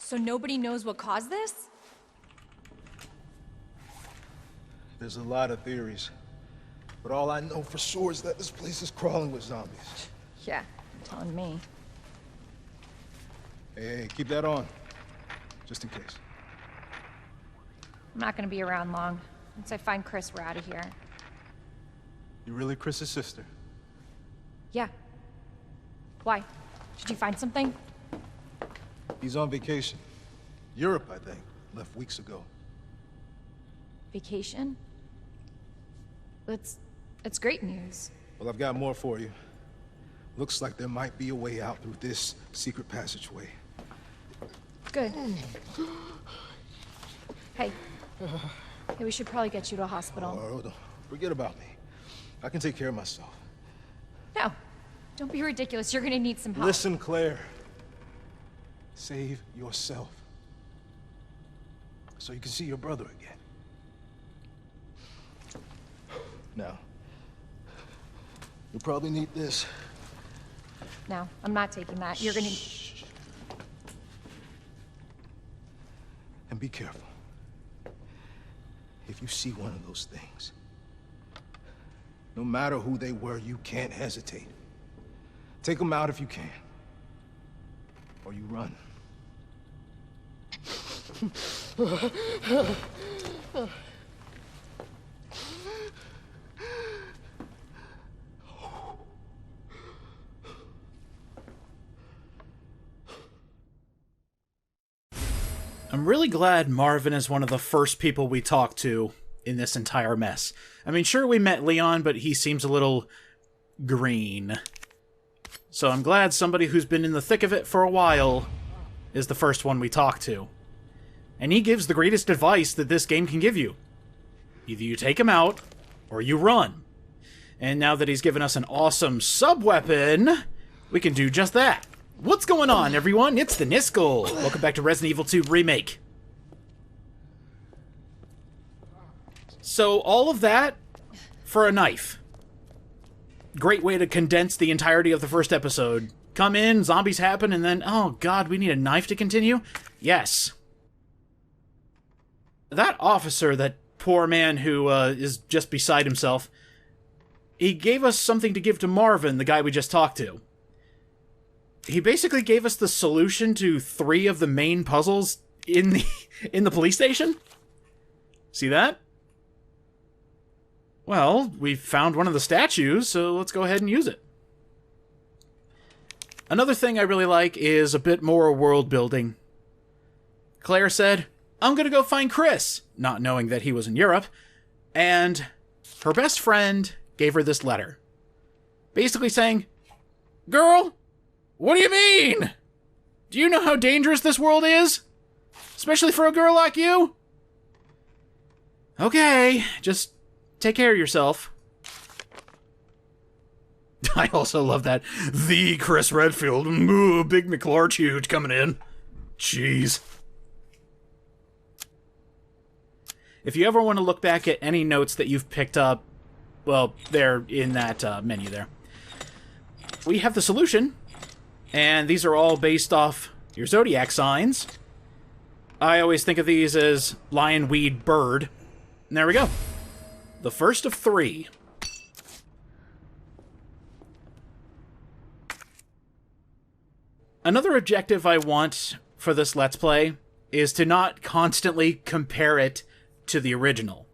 So nobody knows what caused this? There's a lot of theories. But all I know for sure is that this place is crawling with zombies. Yeah, you're telling me. Hey, keep that on. Just in case. I'm not gonna be around long. Once I find Chris, we're out of here. You really Chris's sister? Yeah. Why? Did you find something? He's on vacation. Europe, I think. Left weeks ago. Vacation? It's great news. Well, I've got more for you. Looks like there might be a way out through this secret passageway. Good. Hey. Hey, we should probably get you to a hospital. Oh, forget about me. I can take care of myself. No. Don't be ridiculous. You're gonna need some help. Listen, Claire. Save yourself. So you can see your brother again. Now, you'll probably need this. No, I'm not taking that. You're gonna... Shh. And be careful. If you see one of those things, no matter who they were, you can't hesitate. Take them out if you can. Or you run. I'm really glad Marvin is one of the first people we talk to in this entire mess. I mean, sure, we met Leon, but he seems a little green. So I'm glad somebody who's been in the thick of it for a while is the first one we talk to. And he gives the greatest advice that this game can give you. Either you take him out, or you run. And now that he's given us an awesome sub-weapon, we can do just that. What's going on, everyone? It's the Niskel. Welcome back to Resident Evil 2 Remake. So, all of that for a knife. Great way to condense the entirety of the first episode. Come in, zombies happen, and then, oh god, we need a knife to continue? Yes. That officer, that poor man who is just beside himself, he gave us something to give to Marvin, the guy we just talked to. He basically gave us the solution to 3 of the main puzzles in the police station. See that? Well, we found one of the statues, so let's go ahead and use it. Another thing I really like is a bit more world building. Claire said, "I'm gonna go find Chris," not knowing that he was in Europe, and her best friend gave her this letter. Basically saying, "Girl, what do you mean? Do you know how dangerous this world is? Especially for a girl like you? Okay, just take care of yourself." I also love that. The Chris Redfield. Ooh, big McLarge huge coming in. Jeez. If you ever want to look back at any notes that you've picked up, well, they're in that menu there. We have the solution. And these are all based off your zodiac signs. I always think of these as lion, weed, bird. And there we go. The first of 3. Another objective I want for this Let's Play is to not constantly compare it to the original.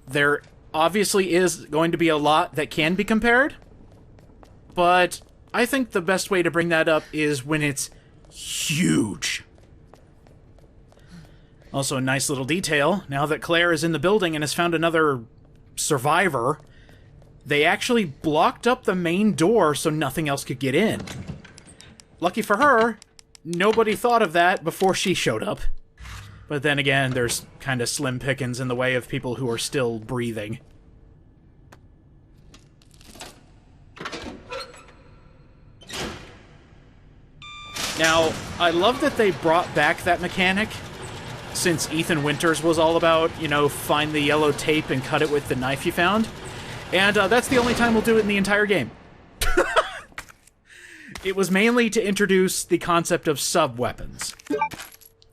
There obviously is going to be a lot that can be compared, but I think the best way to bring that up is when it's huge. Also, a nice little detail, now that Claire is in the building and has found another survivor, they actually blocked up the main door so nothing else could get in. Lucky for her, nobody thought of that before she showed up. But then again, there's kind of slim pickings in the way of people who are still breathing. Now, I love that they brought back that mechanic, since Ethan Winters was all about, you know, find the yellow tape and cut it with the knife you found. And that's the only time we'll do it in the entire game. It was mainly to introduce the concept of sub-weapons.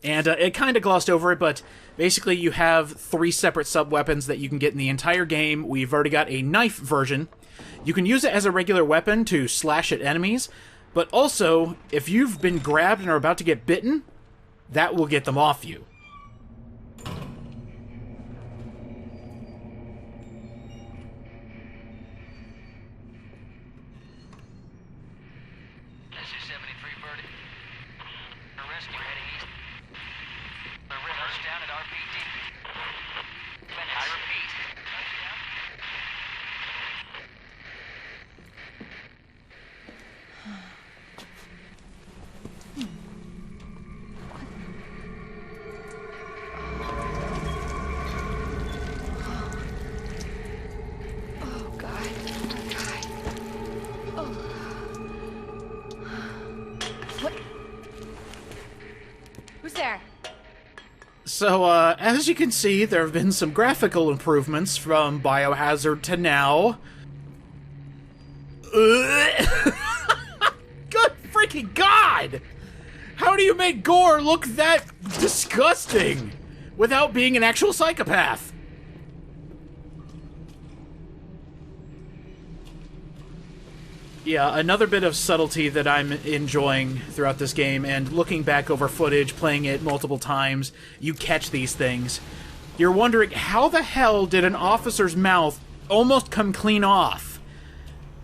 And it kind of glossed over it, but basically you have 3 separate sub-weapons that you can get in the entire game. We've already got a knife version. You can use it as a regular weapon to slash at enemies, but also, if you've been grabbed and are about to get bitten, that will get them off you. So, as you can see, there have been some graphical improvements from Biohazard to now. Good freaking God! How do you make gore look that disgusting without being an actual psychopath? Yeah, another bit of subtlety that I'm enjoying throughout this game, and looking back over footage, playing it multiple times, you catch these things. You're wondering, how the hell did an officer's mouth almost come clean off?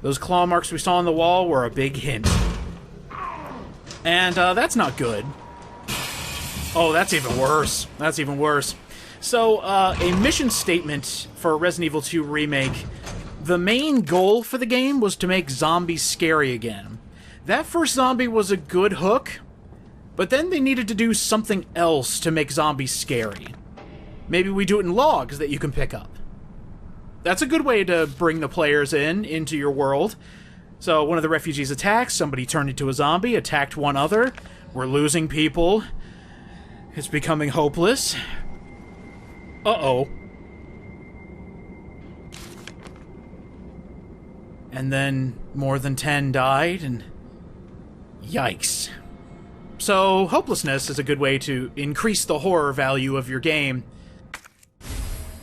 Those claw marks we saw on the wall were a big hint. And, that's not good. Oh, that's even worse. That's even worse. So, a mission statement for Resident Evil 2 Remake. The main goal for the game was to make zombies scary again. That first zombie was a good hook, but then they needed to do something else to make zombies scary. Maybe we do it in logs that you can pick up. That's a good way to bring the players into your world. So one of the refugees attacks, somebody turned into a zombie, attacked one other, we're losing people, it's becoming hopeless. Uh-oh. And then more than 10 died, and yikes. So, hopelessness is a good way to increase the horror value of your game.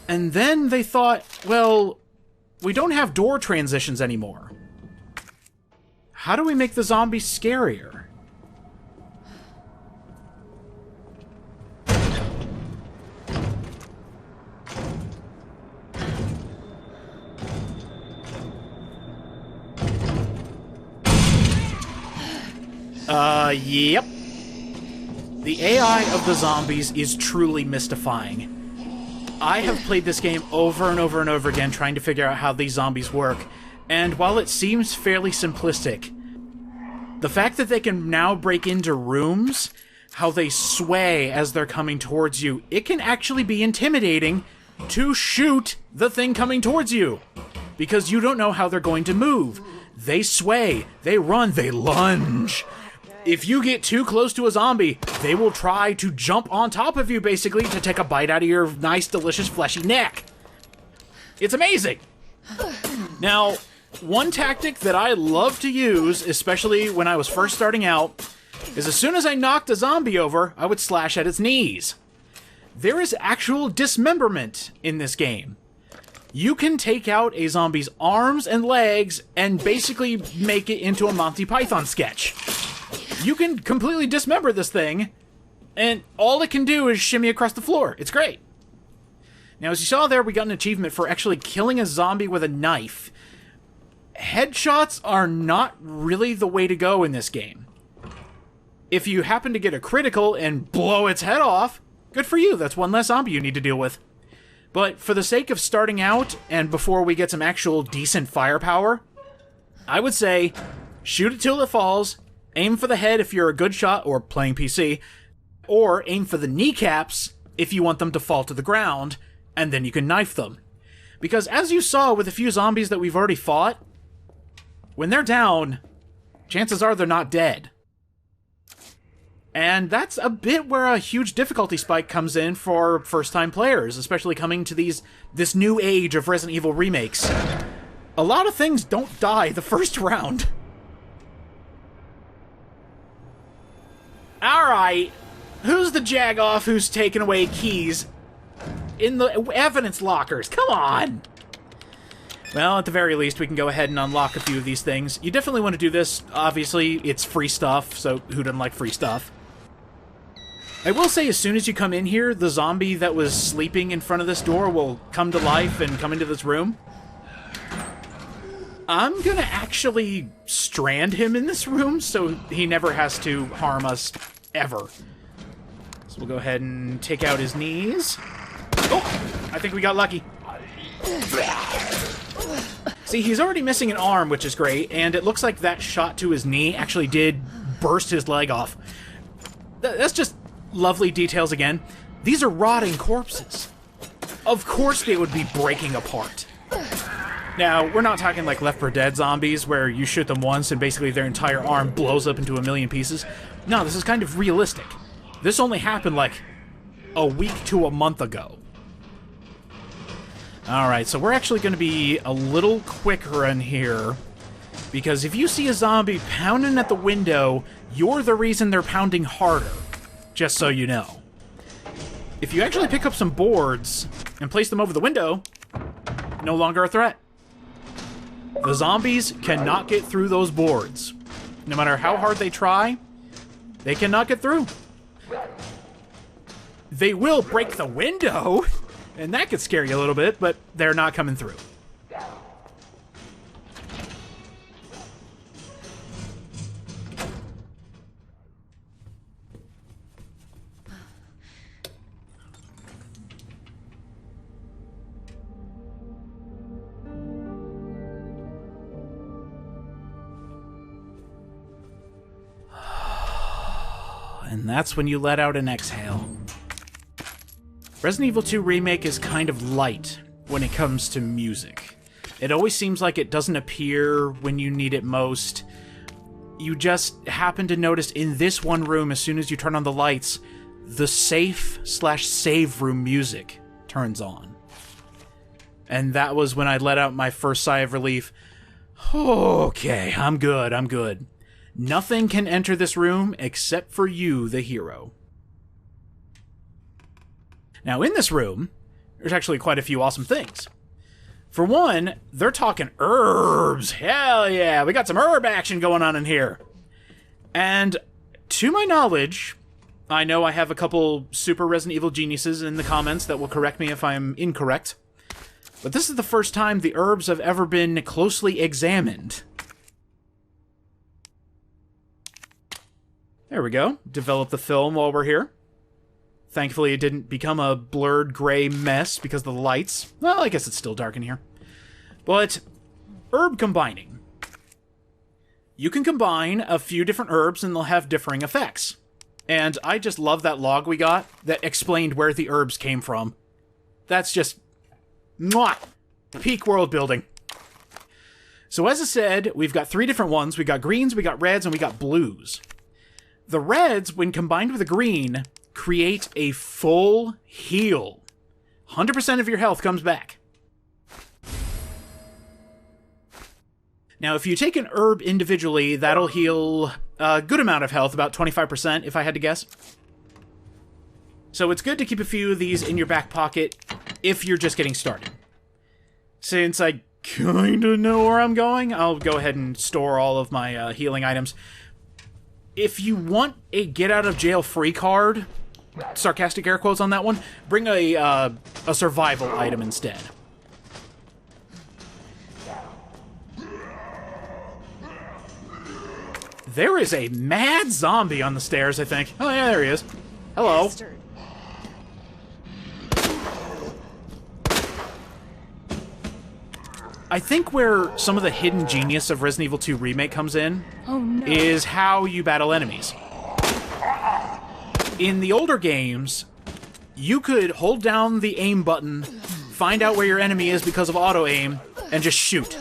And then they thought, well, we don't have door transitions anymore. How do we make the zombies scarier? Yep. The AI of the zombies is truly mystifying. I have played this game over and over and over again trying to figure out how these zombies work, and while it seems fairly simplistic, the fact that they can now break into rooms, how they sway as they're coming towards you, it can actually be intimidating to shoot the thing coming towards you, because you don't know how they're going to move. They sway, they run, they lunge. If you get too close to a zombie, they will try to jump on top of you, basically, to take a bite out of your nice, delicious, fleshy neck. It's amazing. Now, one tactic that I love to use, especially when I was first starting out, is as soon as I knocked a zombie over, I would slash at its knees. There is actual dismemberment in this game. You can take out a zombie's arms and legs and basically make it into a Monty Python sketch. You can completely dismember this thing, and all it can do is shimmy across the floor. It's great. Now, as you saw there, we got an achievement for actually killing a zombie with a knife. Headshots are not really the way to go in this game. If you happen to get a critical and blow its head off, good for you. That's one less zombie you need to deal with. But for the sake of starting out, and before we get some actual decent firepower, I would say shoot it till it falls, aim for the head if you're a good shot or playing PC, or aim for the kneecaps if you want them to fall to the ground, and then you can knife them. Because as you saw with a few zombies that we've already fought, when they're down, chances are they're not dead. And that's a bit where a huge difficulty spike comes in for first-time players, especially coming to this new age of Resident Evil remakes. A lot of things don't die the first round. Alright. Who's the jagoff who's taken away keys in the evidence lockers? Come on! Well, at the very least, we can go ahead and unlock a few of these things. You definitely want to do this. Obviously, it's free stuff, so who doesn't like free stuff? I will say, as soon as you come in here, the zombie that was sleeping in front of this door will come to life and come into this room. I'm gonna actually strand him in this room, so he never has to harm us, ever. So we'll go ahead and take out his knees. Oh! I think we got lucky. See, he's already missing an arm, which is great, and it looks like that shot to his knee actually did burst his leg off. That's just lovely details again. These are rotting corpses. Of course they would be breaking apart. Now, we're not talking like Left 4 Dead zombies, where you shoot them once and basically their entire arm blows up into a million pieces. No, this is kind of realistic. This only happened like a week to a month ago. Alright, so we're actually going to be a little quicker in here, because if you see a zombie pounding at the window, you're the reason they're pounding harder, just so you know. If you actually pick up some boards and place them over the window, no longer a threat. The zombies cannot get through those boards. No matter how hard they try, they cannot get through. They will break the window, and that could scare you a little bit, but they're not coming through. And that's when you let out an exhale. Resident Evil 2 Remake is kind of light when it comes to music. It always seems like it doesn't appear when you need it most. You just happen to notice in this one room, as soon as you turn on the lights, the safe/save room music turns on. And that was when I let out my first sigh of relief. Okay, I'm good, I'm good. Nothing can enter this room except for you, the hero. Now, in this room, there's actually quite a few awesome things. For one, they're talking herbs. Hell yeah, we got some herb action going on in here. And to my knowledge, I know I have a couple super Resident Evil geniuses in the comments that will correct me if I'm incorrect, but this is the first time the herbs have ever been closely examined. There we go. Develop the film while we're here. Thankfully, it didn't become a blurred gray mess because of the lights. Well, I guess it's still dark in here. But herb combining. You can combine a few different herbs and they'll have differing effects. And I just love that log we got that explained where the herbs came from. That's just... mwah! Peak world building. So as I said, we've got 3 different ones. We got greens, we got reds, and we got blues. The reds, when combined with a green, create a full heal. 100% of your health comes back. Now, if you take an herb individually, that'll heal a good amount of health, about 25%, if I had to guess. So it's good to keep a few of these in your back pocket if you're just getting started. Since I kinda know where I'm going, I'll go ahead and store all of my healing items. If you want a get-out-of-jail-free card, sarcastic air quotes on that one, bring a survival item instead. There is a mad zombie on the stairs, I think. Oh, yeah, there he is. Hello. Bastard. I think where some of the hidden genius of Resident Evil 2 Remake comes in is how you battle enemies. In the older games, you could hold down the aim button, find out where your enemy is because of auto-aim, and just shoot.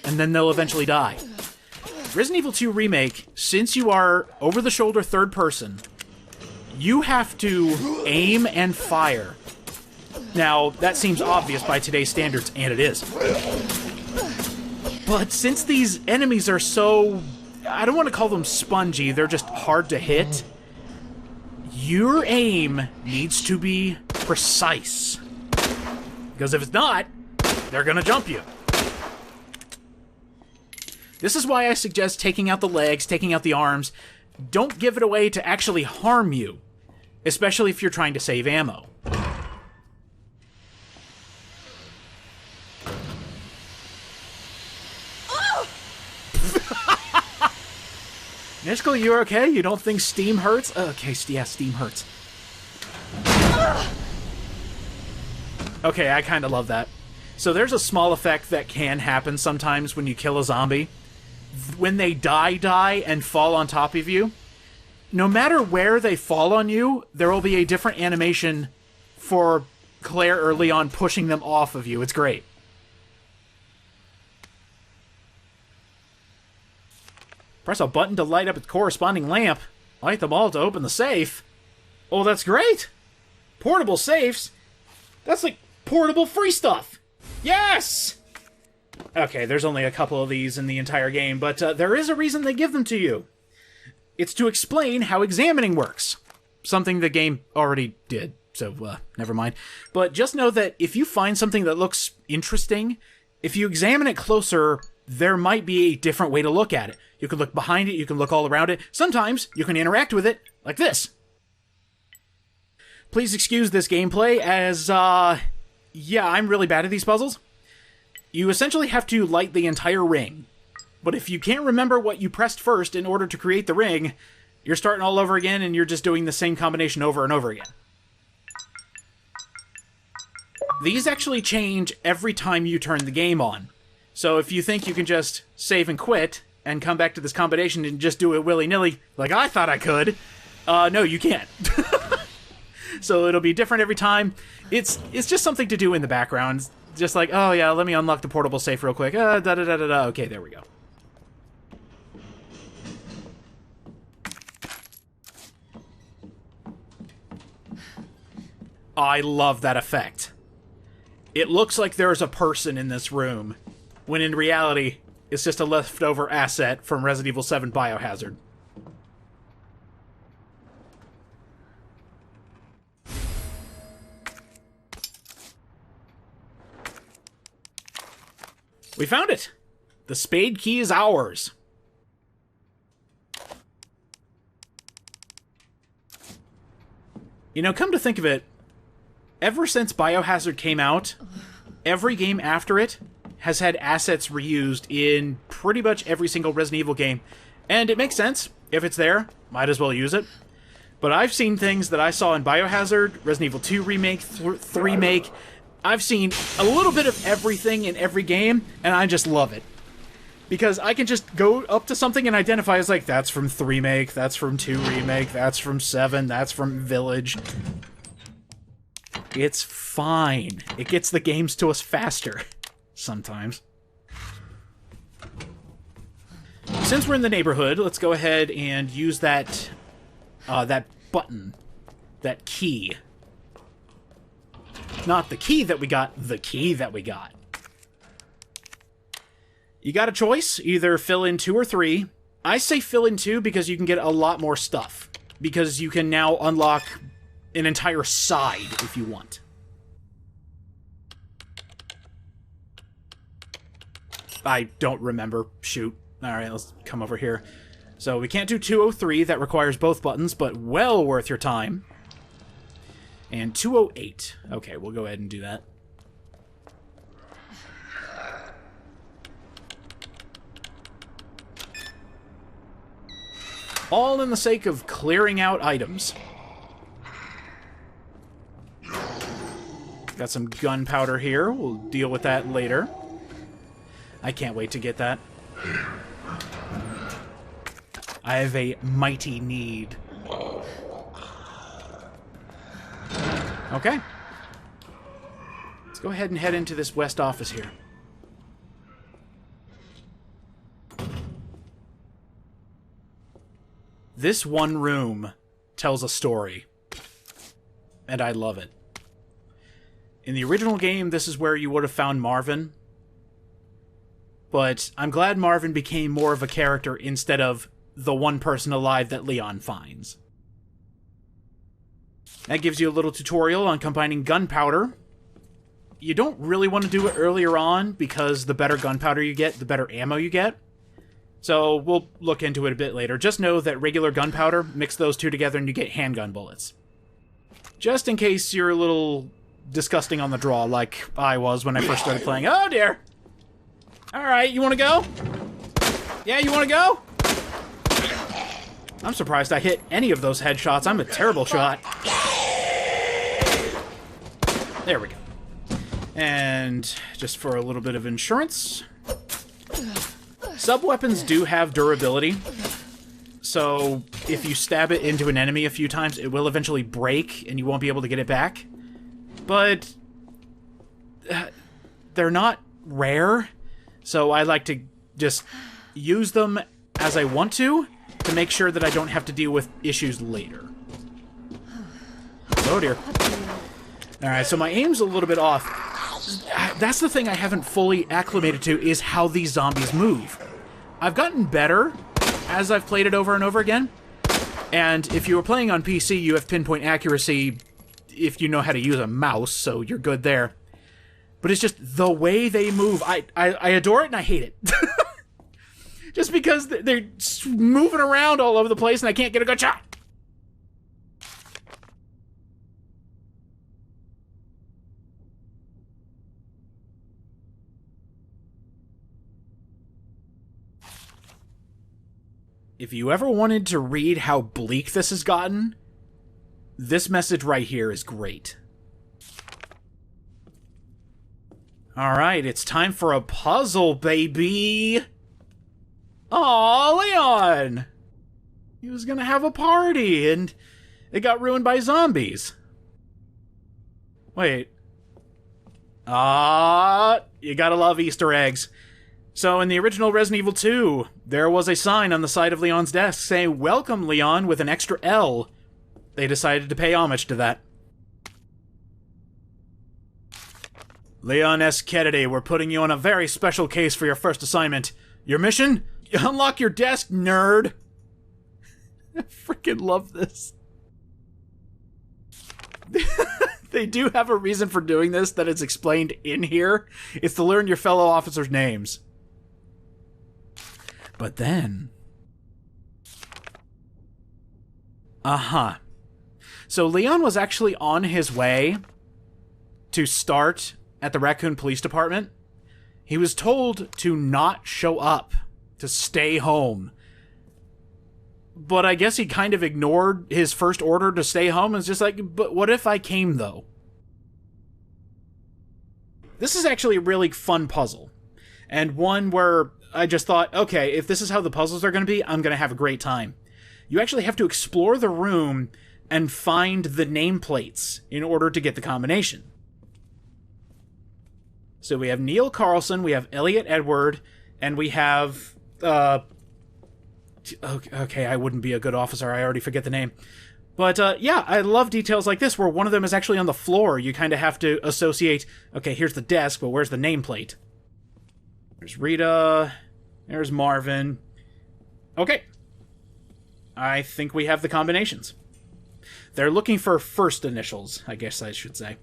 And then they'll eventually die. Resident Evil 2 Remake, since you are over-the-shoulder third person, you have to aim and fire. Now, that seems obvious by today's standards, and it is. But since these enemies are so... I don't want to call them spongy, they're just hard to hit. your aim needs to be precise. Because if it's not, they're gonna jump you. This is why I suggest taking out the legs, taking out the arms. Don't give it away to actually harm you, especially if you're trying to save ammo. Nishkel, you okay? You don't think steam hurts? Okay, yeah, steam hurts. Okay, I kind of love that. So there's a small effect that can happen sometimes when you kill a zombie. When they die and fall on top of you, no matter where they fall on you, there will be a different animation for Claire or Leon pushing them off of you. It's great. Press a button to light up its corresponding lamp. Light the ball to open the safe. Oh, that's great! Portable safes? That's like portable free stuff! Yes! Okay, there's only a couple of these in the entire game, but there is a reason they give them to you. It's to explain how examining works. Something the game already did, so never mind. But just know that if you find something that looks interesting, if you examine it closer, there might be a different way to look at it. You can look behind it, you can look all around it. Sometimes you can interact with it like this. Please excuse this gameplay as, yeah, I'm really bad at these puzzles. You essentially have to light the entire ring. But if you can't remember what you pressed first in order to create the ring, you're starting all over again and you're just doing the same combination over and over again. These actually change every time you turn the game on. So if you think you can just save and quit and come back to this combination and just do it willy-nilly, like I thought I could, no, you can't. So it'll be different every time. It's just something to do in the background. Just like, oh yeah, let me unlock the portable safe real quick. Da-da-da-da-da. Okay, there we go. I love that effect. It looks like there's a person in this room, when in reality, it's just a leftover asset from Resident Evil 7 Biohazard. We found it! The spade key is ours. You know, come to think of it, ever since Biohazard came out, every game after it has had assets reused in pretty much every single Resident Evil game. And it makes sense. If it's there, might as well use it. But I've seen things that I saw in Biohazard, Resident Evil 2 Remake, 3 Remake. I've seen a little bit of everything in every game, and I just love it. Because I can just go up to something and identify as like, that's from 3 Remake, that's from 2 Remake, that's from 7, that's from Village. It's fine. It gets the games to us faster. Sometimes. Since we're in the neighborhood, let's go ahead and use that that button. That key. Not the key that we got, the key that we got. You got a choice, either fill in 2 or 3. I say fill in 2 because you can get a lot more stuff. Because you can now unlock an entire side if you want. I don't remember. Shoot. Alright, let's come over here. So we can't do 203, that requires both buttons, but well worth your time. And 208. Okay, we'll go ahead and do that. All in the sake of clearing out items. Got some gunpowder here. We'll deal with that later. I can't wait to get that. I have a mighty need. Okay. Let's go ahead and head into this west office here. This one room tells a story. And I love it. In the original game, this is where you would have found Marvin. But I'm glad Marvin became more of a character instead of the one person alive that Leon finds. That gives you a little tutorial on combining gunpowder. You don't really want to do it earlier on, because the better gunpowder you get, the better ammo you get. So we'll look into it a bit later. Just know that regular gunpowder, mix those two together and you get handgun bullets. Just in case you're a little disgusting on the draw, like I was when I first started playing. Oh dear! Alright, you want to go? Yeah, you want to go? I'm surprised I hit any of those headshots. I'm a terrible shot. There we go. And just for a little bit of insurance, sub-weapons do have durability. So if you stab it into an enemy a few times, it will eventually break and you won't be able to get it back. But they're not rare, so I like to just use them as I want to make sure that I don't have to deal with issues later. Oh dear. Alright, so my aim's a little bit off. That's the thing I haven't fully acclimated to, is how these zombies move. I've gotten better as I've played it over and over again. And if you were playing on PC, you have pinpoint accuracy if you know how to use a mouse, so you're good there. But it's just the way they move. I adore it and I hate it. Just because they're moving around all over the place and I can't get a good shot. If you ever wanted to read how bleak this has gotten, this message right here is great. Alright, it's time for a puzzle, baby! Aw, Leon! He was gonna have a party, and it got ruined by zombies. Wait. You gotta love Easter eggs. So in the original Resident Evil 2, there was a sign on the side of Leon's desk saying, "Welcome, Leon," with an extra L. They decided to pay homage to that. Leon S. Kennedy, we're putting you on a very special case for your first assignment. Your mission? Unlock your desk, nerd! I freaking love this. They do have a reason for doing this that is explained in here. It's to learn your fellow officers' names. But then... So Leon was actually on his way to start at the Raccoon Police Department. He was told to not show up, to stay home. But I guess he kind of ignored his first order to stay home and was just like, but what if I came, though? This is actually a really fun puzzle. And one where I just thought, okay, if this is how the puzzles are going to be, I'm going to have a great time. You actually have to explore the room and find the nameplates in order to get the combination. So we have Neil Carlson, we have Elliot Edward, and we have... Okay, I wouldn't be a good officer, I already forget the name. But, yeah, I love details like this, where one of them is actually on the floor. You kind of have to associate, okay, here's the desk, but where's the nameplate? There's Rita, there's Marvin. Okay. I think we have the combinations. They're looking for first initials, I guess I should say.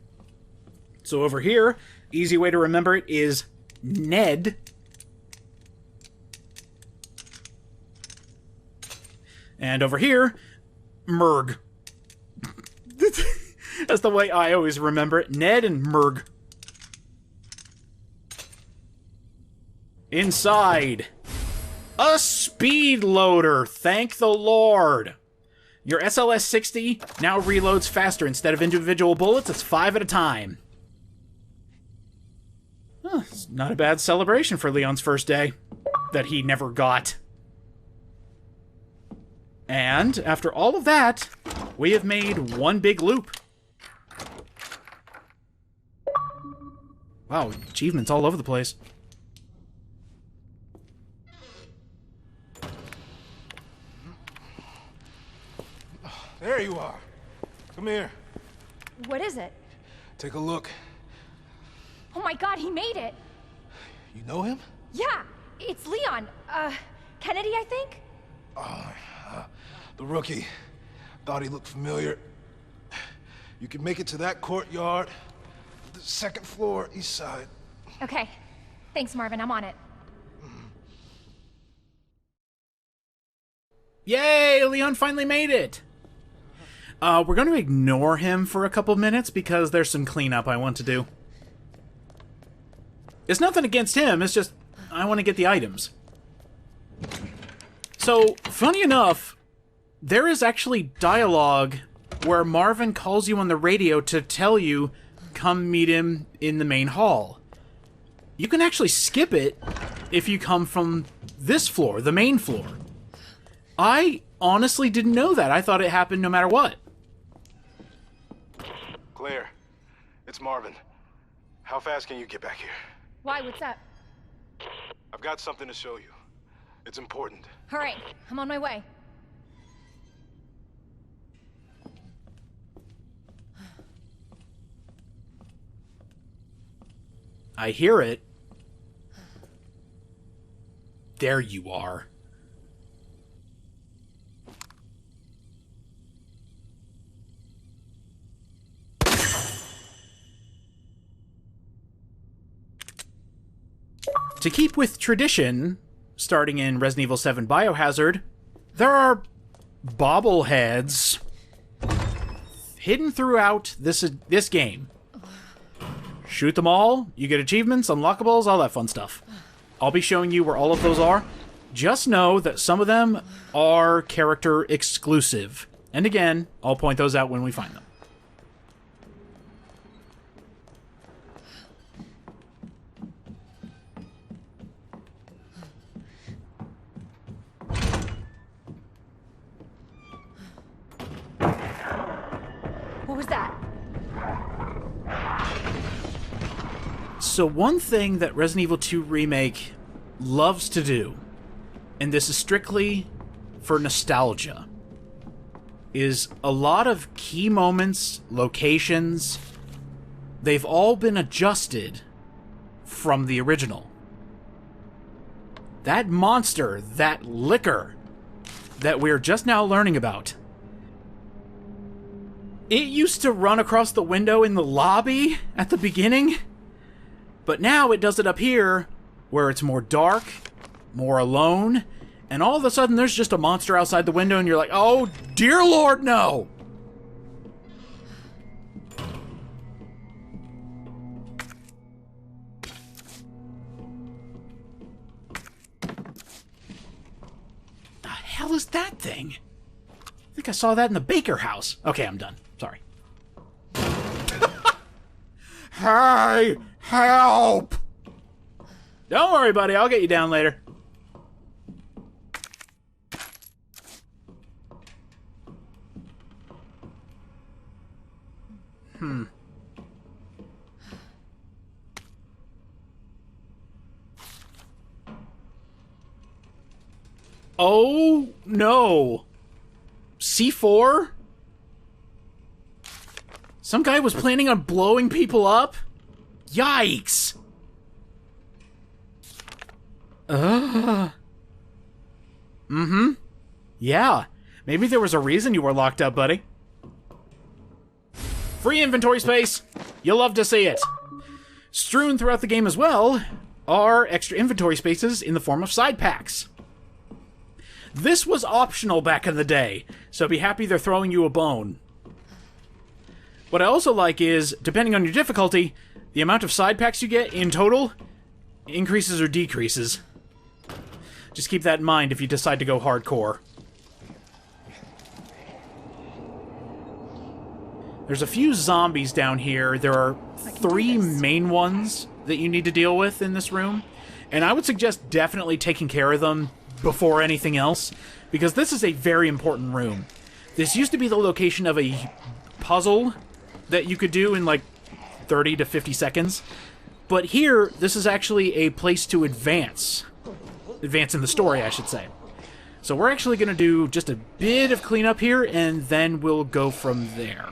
So over here, easy way to remember it is Ned. And over here, Merg. That's the way I always remember it. Ned and Merg. Inside. A speed loader. Thank the Lord. Your SLS-60 now reloads faster. Instead of individual bullets, it's 5 at a time. Huh, it's not a bad celebration for Leon's first day. That he never got. And, after all of that, we have made one big loop. Wow, achievements all over the place. There you are. Come here. What is it? Take a look. Oh my god, he made it! You know him? Yeah, it's Leon. Kennedy, I think? The rookie. Thought he looked familiar. You can make it to that courtyard, the second floor, east side. Okay. Thanks, Marvin. I'm on it. Yay! Leon finally made it! We're going to ignore him for a couple minutes because there's some cleanup I want to do. It's nothing against him, it's just I want to get the items. So, funny enough, there is actually dialogue where Marvin calls you on the radio to tell you, come meet him in the main hall. You can actually skip it if you come from this floor, the main floor. I honestly didn't know that. I thought it happened no matter what. Claire, it's Marvin. How fast can you get back here? Why? What's up? I've got something to show you. It's important. All right. I'm on my way. I hear it. There you are. To keep with tradition, starting in Resident Evil 7 Biohazard, there are bobbleheads hidden throughout this game. Shoot them all, you get achievements, unlockables, all that fun stuff. I'll be showing you where all of those are. Just know that some of them are character exclusive. And again, I'll point those out when we find them. What was that? So one thing that Resident Evil 2 Remake loves to do, and this is strictly for nostalgia, is a lot of key moments, locations, they've all been adjusted from the original. That monster, that liquor that we're just now learning about, it used to run across the window in the lobby at the beginning, but now it does it up here where it's more dark, more alone, and all of a sudden there's just a monster outside the window and you're like, oh, dear Lord, no! The hell is that thing? I think I saw that in the Baker house. Okay, I'm done. Sorry. Hey! Help! Don't worry, buddy. I'll get you down later. Oh, no. C4? Some guy was planning on blowing people up? Yikes! Yeah. Maybe there was a reason you were locked up, buddy. Free inventory space! You'll love to see it. Strewn throughout the game as well are extra inventory spaces in the form of side packs. This was optional back in the day, so be happy they're throwing you a bone. What I also like is, depending on your difficulty, the amount of side packs you get in total increases or decreases. Just keep that in mind if you decide to go hardcore. There's a few zombies down here. There are 3 main ones that you need to deal with in this room, and I would suggest definitely taking care of them before anything else, because this is a very important room. This used to be the location of a puzzle that you could do in like 30 to 50 seconds, but here, this is actually a place to advance. Advance in the story, I should say. So we're actually going to do just a bit of cleanup here, and then we'll go from there.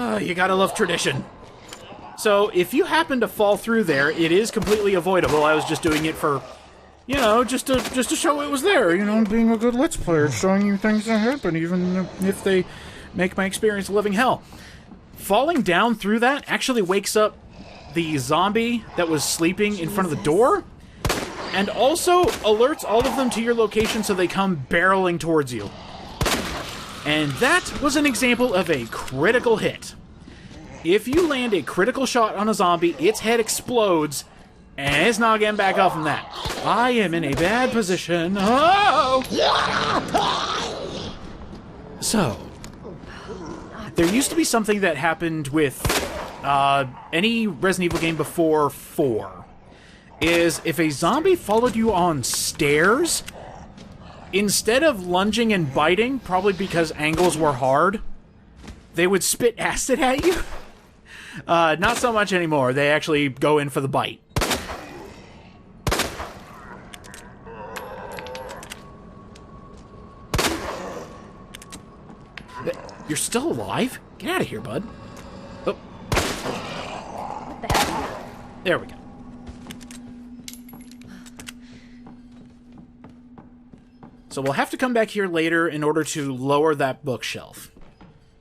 Oh, you gotta love tradition. So, if you happen to fall through there, it is completely avoidable. I was just doing it for You know, just to show it was there, you know, being a good Let's Player, showing you things that happen, even if they make my experience a living hell. Falling down through that actually wakes up the zombie that was sleeping in front of the door, and also alerts all of them to your location so they come barreling towards you. And that was an example of a critical hit. If you land a critical shot on a zombie, its head explodes, and it's not getting back up from that. I am in a bad position. Oh! So, there used to be something that happened with any Resident Evil game before 4. Is if a zombie followed you on stairs, instead of lunging and biting, probably because angles were hard, they would spit acid at you. Not so much anymore. They actually go in for the bite. You're still alive? Get out of here, bud. Oh. What the heck? There we go. So we'll have to come back here later in order to lower that bookshelf.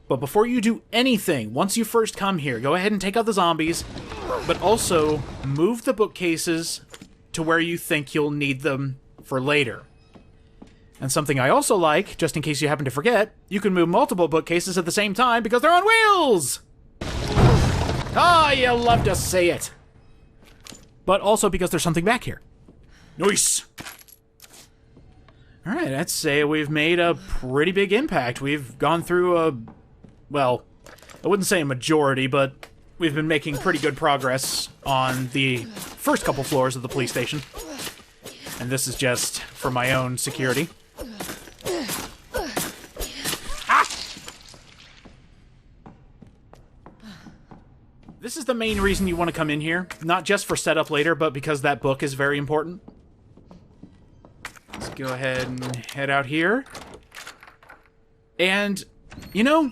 But before you do anything, once you first come here, go ahead and take out the zombies, but also move the bookcases to where you think you'll need them for later. And something I also like, just in case you happen to forget, you can move multiple bookcases at the same time because they're on wheels! Ah, you love to say it. But also because there's something back here. Nice! Alright, I'd say we've made a pretty big impact. We've gone through a... well, I wouldn't say a majority, but we've been making pretty good progress on the first couple floors of the police station. And this is just for my own security. This is the main reason you want to come in here. Not just for setup later, but because that book is very important. Let's go ahead and head out here. And, you know,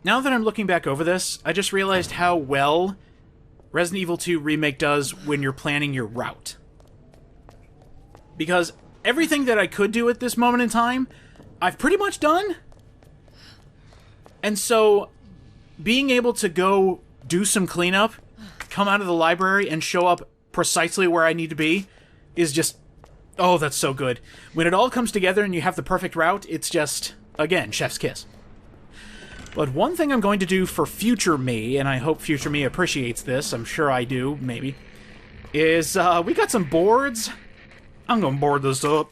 now that I'm looking back over this, I just realized how well Resident Evil 2 Remake does when you're planning your route. Because everything that I could do at this moment in time, I've pretty much done. And so, being able to go do some cleanup, come out of the library, and show up precisely where I need to be is just... oh, that's so good. When it all comes together and you have the perfect route, it's just, again, chef's kiss. But one thing I'm going to do for future me, and I hope future me appreciates this, I'm sure I do, maybe, is, we got some boards. I'm gonna board this up.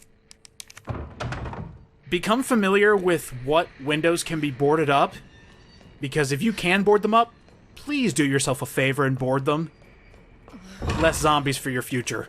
Become familiar with what windows can be boarded up, because if you can board them up, please do yourself a favor and board them. Less zombies for your future.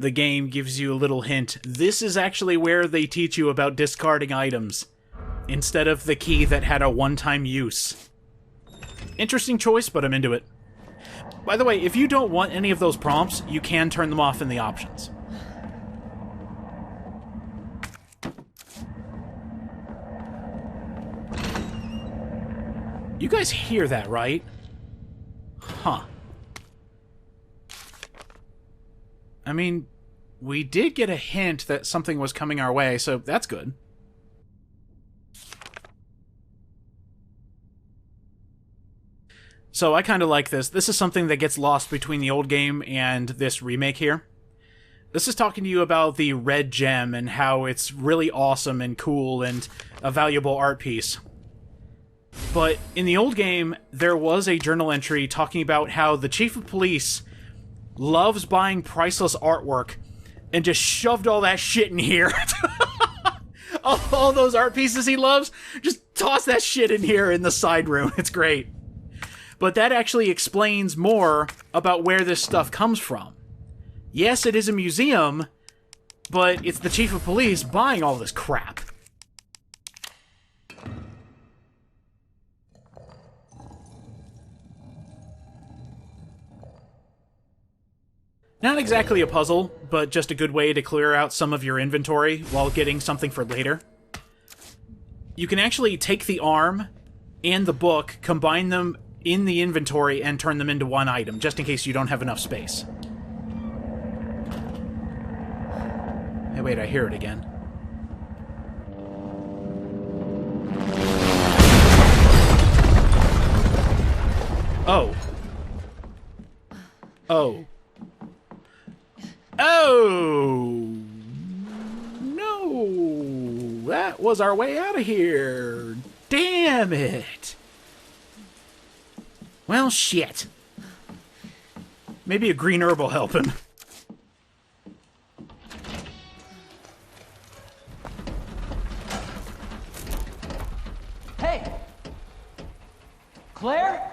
The game gives you a little hint. This is actually where they teach you about discarding items, instead of the key that had a one-time use. Interesting choice, but I'm into it. By the way, if you don't want any of those prompts, you can turn them off in the options. You guys hear that, right? Huh. I mean, we did get a hint that something was coming our way, so that's good. So I kind of like this. This is something that gets lost between the old game and this remake here. This is talking to you about the red gem and how it's really awesome and cool and a valuable art piece. But in the old game, there was a journal entry talking about how the chief of police loves buying priceless artwork and just shoved all that shit in here. all those art pieces he loves, just toss that shit in here in the side room. It's great. But that actually explains more about where this stuff comes from. Yes, it is a museum, but it's the chief of police buying all this crap. Not exactly a puzzle, but just a good way to clear out some of your inventory while getting something for later. You can actually take the arm and the book, combine them in the inventory, and turn them into one item, just in case you don't have enough space. Hey, wait, I hear it again. Oh. Oh. Oh! No! That was our way out of here! Damn it! Well, shit. Maybe a green herb will help him. Hey! Claire?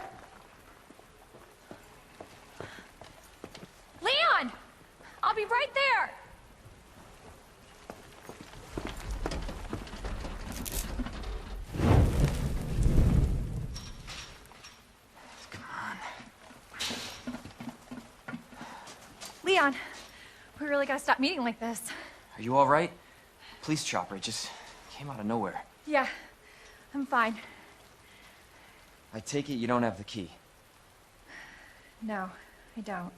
Leon! I'll be right there! Leon, we really gotta stop meeting like this. Are you alright? Police chopper, it just came out of nowhere. Yeah, I'm fine. I take it you don't have the key. No, I don't.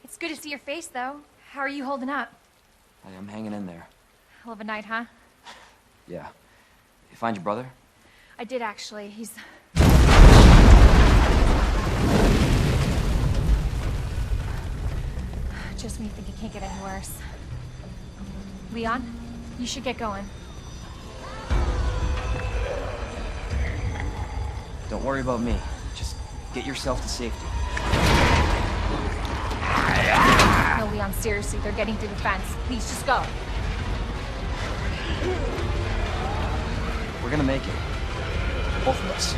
It's good to see your face, though. How are you holding up? I'm hanging in there. Hell of a night, huh? Yeah. You find your brother? I did, actually. He's... Just when you think it can't get any worse. Leon, you should get going. Don't worry about me. Just get yourself to safety. No, Leon, seriously, they're getting through the fence. Please, just go. We're gonna make it. Both of us.